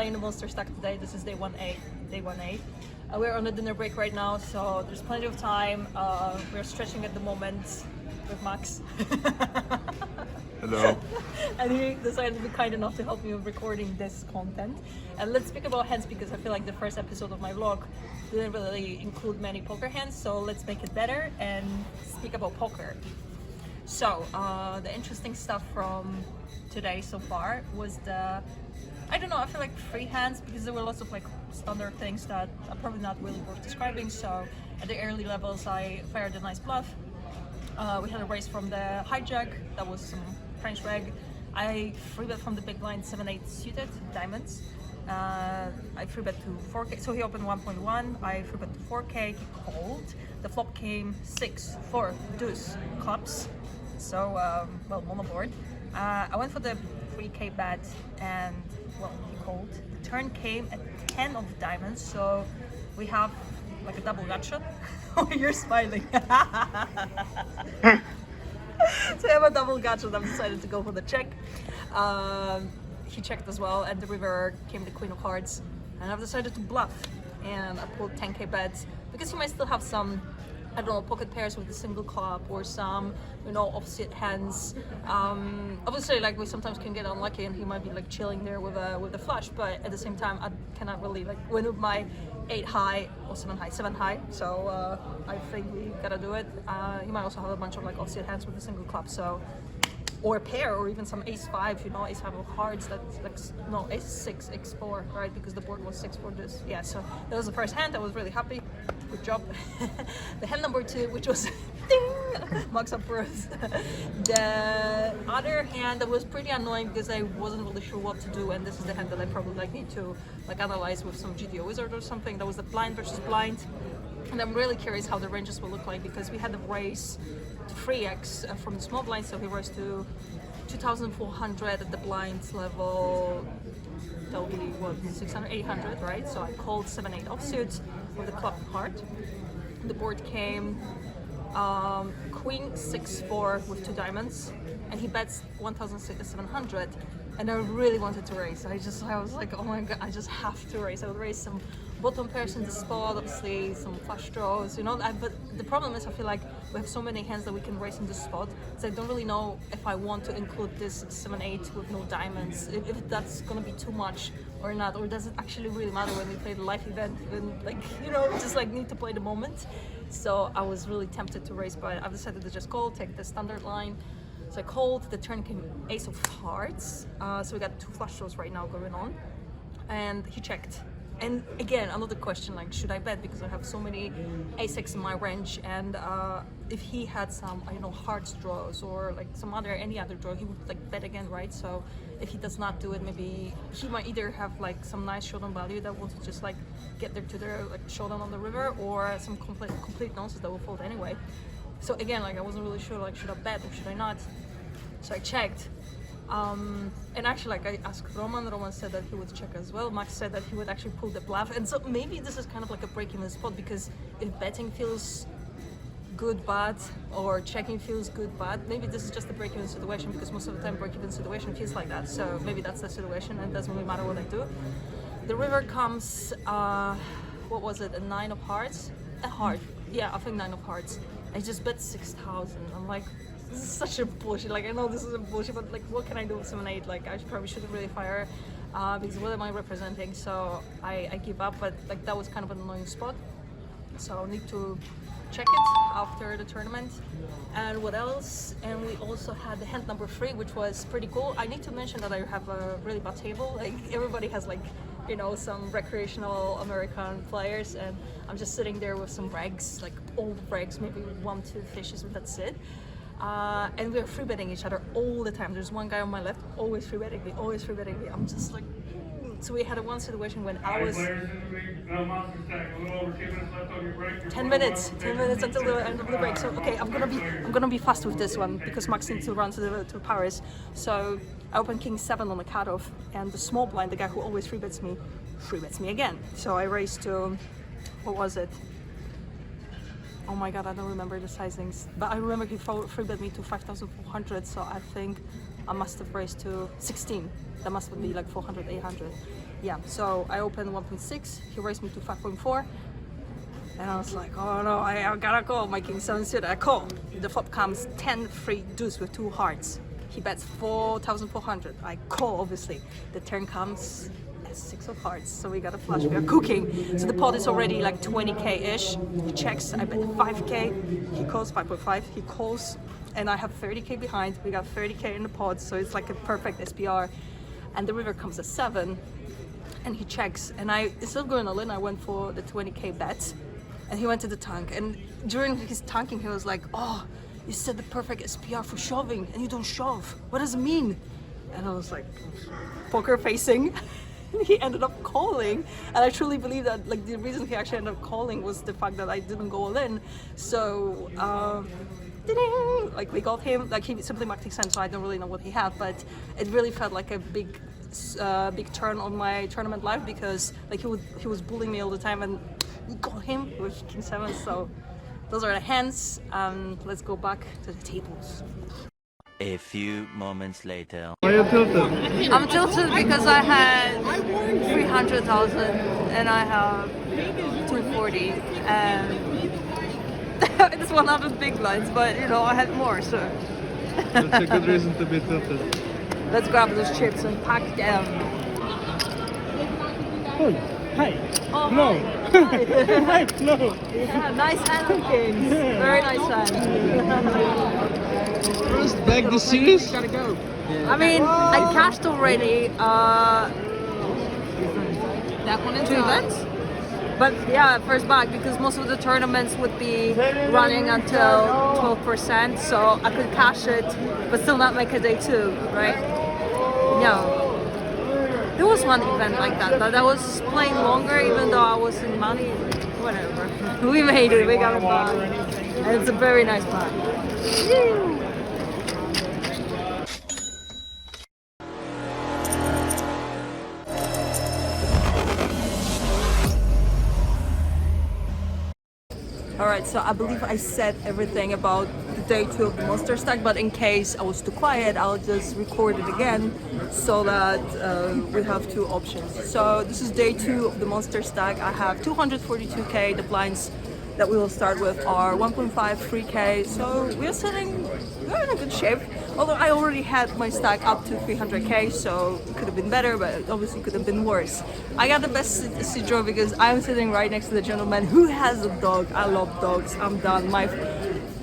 playing the Monster Stack today. This is day 1A. We're on a dinner break right now, so there's plenty of time. We're stretching at the moment with Max. Hello. And he decided to be kind enough to help me with recording this content. And let's speak about hands, because I feel like the first episode of my vlog didn't really include many poker hands, so let's make it better and speak about poker. So the interesting stuff from today so far was I don't know, I feel like free hands, because there were lots of like standard things that are probably not really worth describing. So at the early levels I fired a nice bluff. We had a raise from the hijack, that was some French reg. I free bet from the big blind 7-8 suited diamonds. I free bet to 4k, so he opened 1.1. I free bet to 4k, he called. The flop came 6-4 deuce clubs, so well, mono board. I went for the 3k bet and well, he called. The turn came at 10 of diamonds, so we have like a double gotcha. Oh, you're smiling. So I have a double gotcha and I've decided to go for the check. He checked as well, and the river came the queen of hearts, and I've decided to bluff, and I pulled 10k bets because he might still have some, I don't know, pocket pairs with a single club or some, you know, opposite hands. Obviously, like, we sometimes can get unlucky and he might be like chilling there with a flush, but at the same time I cannot really like win with my 8 high or 7 high, so I think we gotta do it. He might also have a bunch of like offset hands with a single club, so, or a pair, or even some ace-5, you know, ace-5 of hearts, that's like, no, ace-6, ace-4, right, because the board was 6-4 this, yeah, so that was the first hand. I was really happy, good job. The hand number 2, which was ding, marks up first. The other hand that was pretty annoying because I wasn't really sure what to do, and this is the hand that I probably like need to like analyze with some GTO wizard or something. That was the blind versus blind, and I'm really curious how the ranges will look like, because we had the raise to 3x from the small blind, so he rose to 2,400 at the blinds level. That will be what, 600, 800, right? So I called 7-8 offsuit with the club heart. The board came queen 6-4 with 2 diamonds, and he bets 1,700, and I really wanted to raise. I was like, oh my god, I just have to raise. I would raise some bottom pairs in the spot, obviously some flush draws, you know. But the problem is, I feel like we have so many hands that we can raise in the spot, so I don't really know if I want to include this 7-8 with no diamonds, if that's gonna be too much or not, or does it actually really matter when we play the live event, when, like, you know, just like need to play the moment. So I was really tempted to raise, but I've decided to just call, take the standard line. So I called, the turn came ace of hearts, so we got 2 flush draws right now going on, and he checked. And again, another question, like, should I bet, because I have so many ace-6 in my range, and if he had some, I don't know, hearts draws or like some other, any other draw, he would like bet again, right? So if he does not do it, maybe he might either have like some nice showdown value that will just like get there to their like showdown on the river, or some complete nonsense that will fold anyway. So again, like, I wasn't really sure, like, should I bet or should I not? So I checked. And actually, like, I asked Roman said that he would check as well. Max said that he would actually pull the bluff, and so maybe this is kind of like a break in the spot, because if betting feels good bad or checking feels good bad, maybe this is just a break-even situation, because most of the time break-even situation feels like that. So maybe that's the situation, and it doesn't really matter what I do. The river comes, what was it, a 9 of hearts? A heart, yeah, I think 9 of hearts. I just bet 6,000. I'm like, this is such a bullshit. Like, I know this is a bullshit, but like, what can I do with 7-8? Like, I probably shouldn't really fire, because what am I representing? So I give up, but like, that was kind of an annoying spot. So I'll need to check it after the tournament. And what else? And we also had the hand number 3, which was pretty cool. I need to mention that I have a really bad table. Like, everybody has like, you know, some recreational American players, and I'm just sitting there with some regs, like old regs, maybe 1-2 fishes, and that's it. And we're free betting each other all the time. There's one guy on my left, always free betting me, always free betting me. I'm just like, so we had one situation when I was 10 minutes until the end of the break. So okay, I'm gonna be fast with this one, because Max needs to run to Paris. So I open king 7 on the cutoff, and the small blind, the guy who always free bets me again. So I raised to, what was it? Oh my god, I don't remember the sizings, but I remember he free bet me to 5,400, so I think I must have raised to 16. That must be like 400, 800. yeah, so I opened 1.6, he raised me to 5.4, and I was like, oh no, I gotta call my king 7 suited. I call. The flop comes 10 free deuce with 2 hearts. He bets 4,400. I call, obviously. The turn comes as 6 of hearts, so we got a flush. We are cooking. So the pot is already like 20k-ish. He checks. I bet 5k. He calls 5.5. He calls, and I have 30k behind. We got 30k in the pot, so it's like a perfect SPR. And the river comes at 7, and he checks. And instead of going all in, I went for the 20k bet, and he went to the tank. And during his tanking, he was like, "Oh, you said the perfect SPR for shoving, and you don't shove. What does it mean?" And I was like, poker facing. He ended up calling, and I truly believe that like the reason he actually ended up calling was the fact that I didn't go all in. So like we got him, like he simply marked his hand, so I don't really know what he had, but it really felt like a big turn on my tournament life, because like he was bullying me all the time, and we got him with king 7. So those are the hands. Let's go back to the tables. A few moments later. Why are you tilted? I'm tilted because I had 300,000 and I have 240, and it's 100 big blinds, but you know I had more, so That's a good reason to be tilted. let's grab those chips and pack them. Oh, hi. Oh, No. hi. Hi, no. Yeah, nice hand of kings. Very nice hand. First back the series? Gotta go. I mean, I cashed already. That one in 2 events. But yeah, first back, because most of the tournaments would be running until 12%, so I could cash it, but still not make a day 2, right? No. There was one event like that, but I was playing longer, even though I was in money. Whatever. We made it. We got it back, and it's a very nice back. Alright, so I believe I said everything about the day 2 of the Monster Stack, but in case I was too quiet, I'll just record it again so that we have 2 options. So this is day 2 of the Monster Stack. I have 242k. The blinds that we will start with are 1.5, 3k. So we're in a good shape. Although I already had my stack up to 300k, so it could have been better, but it obviously could have been worse. I got the best seat draw because I'm sitting right next to the gentleman who has a dog. I love dogs. I'm done. My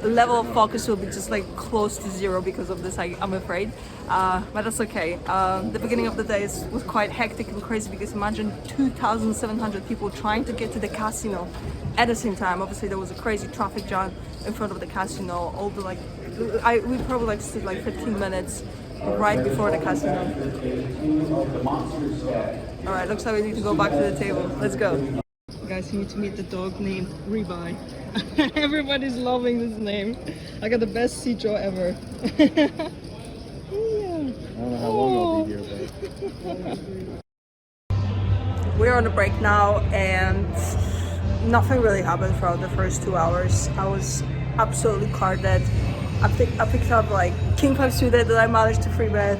level of focus will be just like close to 0 because of this, I'm afraid. But that's okay. The beginning of the day was quite hectic and crazy because imagine 2,700 people trying to get to the casino at the same time. Obviously there was a crazy traffic jam in front of the casino. All the like, we probably like stood like 15 minutes right before the casino. Alright, looks like we need to go back to the table. Let's go. Guys, you need to meet the dog named Rebuy. Everybody's loving this name. I got the best seat draw ever. Yeah. I don't know how long I'll be here, but... We're on a break now, and nothing really happened throughout the first 2 hours. I was absolutely carded. I picked up like King 5 suited that I managed to free bet,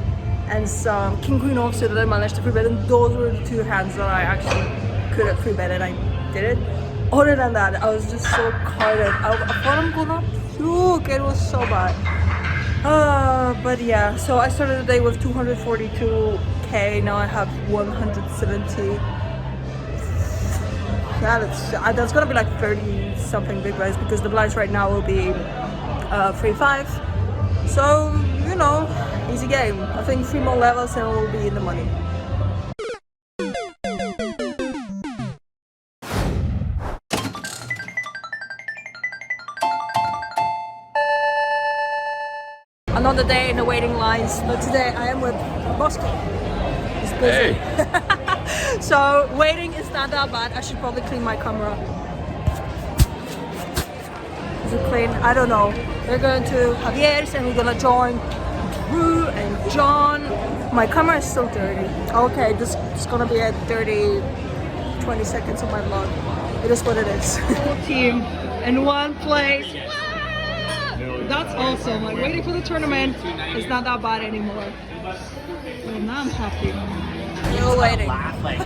and some King Queen off suited that I managed to free bet, and those were the 2 hands that I actually could have free bet, and I did it. Other than that, I was just so carded. I thought I'm gonna puke. It was so bad. But yeah, so I started the day with 242k. Now I have 170. Yeah, that's gonna be like 30 something big bets because the blinds right now will be 3-5. So you know, easy game. I think 3 more levels and we'll be in the money. Another day in the waiting lines, but today I am with Boston. It's busy. Hey. So waiting is not that bad. I should probably clean my camera. Is it clean? I don't know. We're going to Javier's and we're gonna join Drew and John. My camera is still dirty. Okay, this is gonna be a dirty 20 seconds of my vlog. It is what it is. Whole team in one place. That's awesome. Like waiting for the tournament is not that bad anymore. Well, now I'm happy. They're all waiting. Laugh, like,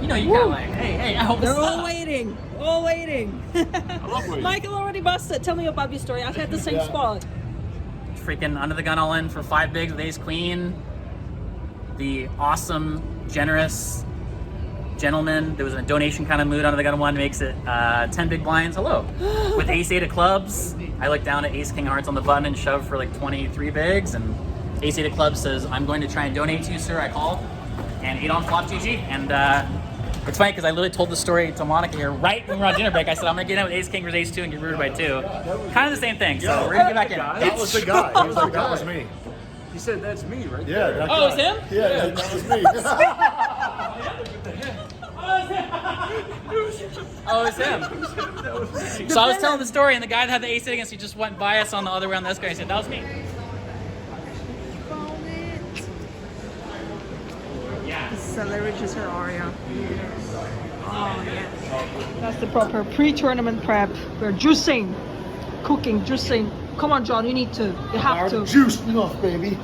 you know, you kind of like, hey, I hope They're this all waiting. All waiting. Michael already busted. Tell me about your story. I've had the same spot. freaking under the gun all in for 5 bigs with ace queen. The awesome, generous gentleman. There was a donation kind of mood under the gun one, makes it 10 big blinds. Hello. With ace 8 of clubs, I look down at ace king hearts on the button and shove for like 23 bigs, and ace 8 of clubs says, I'm going to try and donate to you, sir. I call, and 8 on flop GG. And it's funny because I literally told the story to Monika here right when we were on dinner break. I said, I'm going to get in with ace king versus ace 2 and get rooted by 2. Kind of the same thing, so we're going to get back in. That was the guy. He was like, that was me. He said that's me, right? Yeah. That Oh, guy. it's him? Yeah, that was me. Oh, it's him. So I was telling the story, and the guy that had the ace 8 against, he just went by us on the other way on this guy. He said, that was me. Found it. Yeah. Celery juice or Aria. Oh, yes. That's the proper pre-tournament prep. We're juicing, cooking, juicing. Come on, John, you need to. You have to. Juiced enough, baby.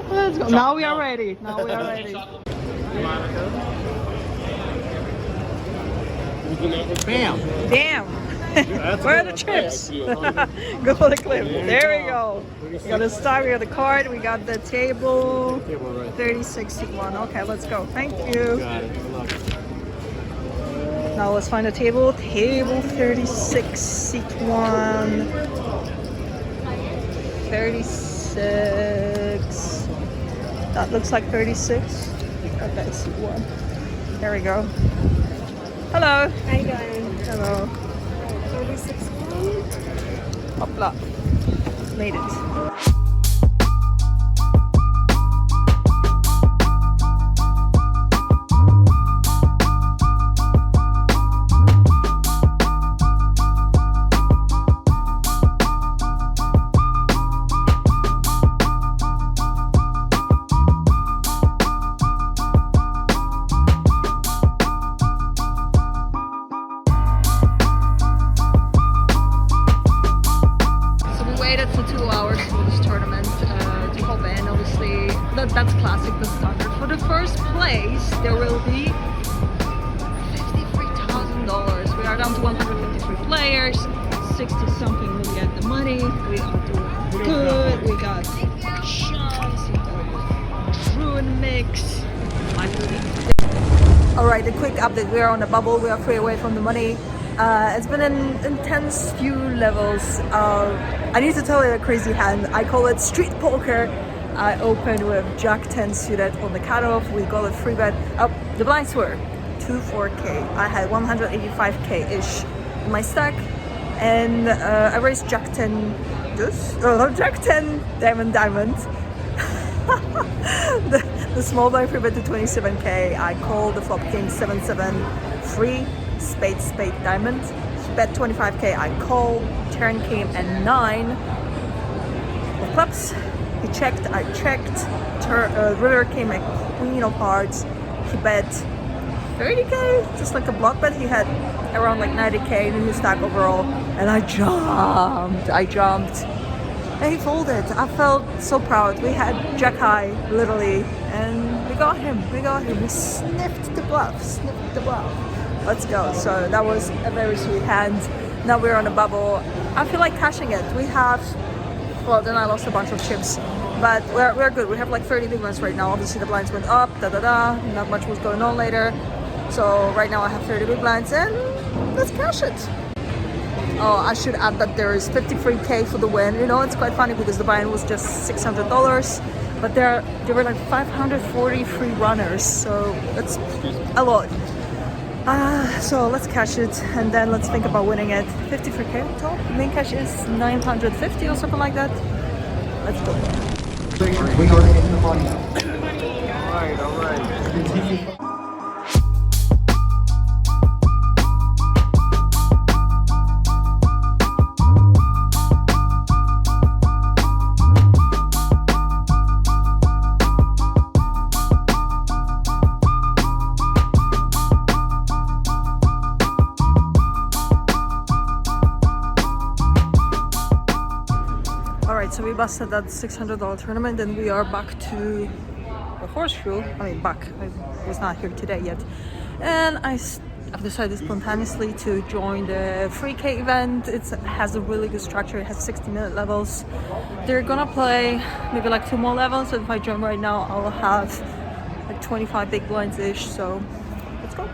Let's go. Now we are ready. Now we are ready. Bam. Damn. Where are the chips? Go for the clip. There we go. We got the stock, we got the card, we got the table. 3061. Okay, let's go. Thank you. Got it. Good luck. Now let's find a table. Table 36, seat 1. 36. That looks like 36. Okay, seat 1. There we go. Hello. How you doing? Hello. 36-1. Hopla. Made it. That's classic, the standard. For the first place, there will be $53,000. We are down to 153 players. 60 something will get the money. We are doing good. We got shots. We got ruin mix. Alright, a quick update. We are on the bubble. We are free away from the money. It's been an intense few levels. I need to tell you a crazy hand. I call it street poker. I opened with Jack 10 suited on the cutoff. We got a free bet. The blinds were 24K. I had 185K-ish in my stack, and I raised Jack 10 deuce. Oh, no, Jack 10 diamond. the small blind free bet to 27K. I called the flop king 7-7 free spade diamond. Bet 25K. I called. Turn came and 9 with clubs. He checked, I checked, river came at queen of hearts, he bet 30K, just like a block bet. He had around like 90K in his stack overall, and I jumped, and he folded. I felt so proud. We had jack high, literally, and we got him, we sniffed the bluff. Let's go. So that was a very sweet hand. Now we're on a bubble. I feel like cashing it. We have, well, then I lost a bunch of chips, but we're good. We have like 30 big ones right now. Obviously the blinds went up, not much was going on later. So right now I have 30 big blinds, and let's cash it. Oh, I should add that there is 53K for the win. You know, it's quite funny because the buy-in was just $600, but there were like 540 free runners, so that's a lot. So let's cash it, and then let's think about winning it. 53K on top. Main cash is 950 or something like that. Let's go. We are in the money. All right. So we busted that $600 tournament, and we are back to the horseshoe. I mean, Buck. I was not here today yet. And I've decided spontaneously to join the 3K event. It has a really good structure. It has 60-minute levels. They're gonna play maybe like 2 more levels. So if I join right now, I'll have like 25 big blinds ish. So let's go.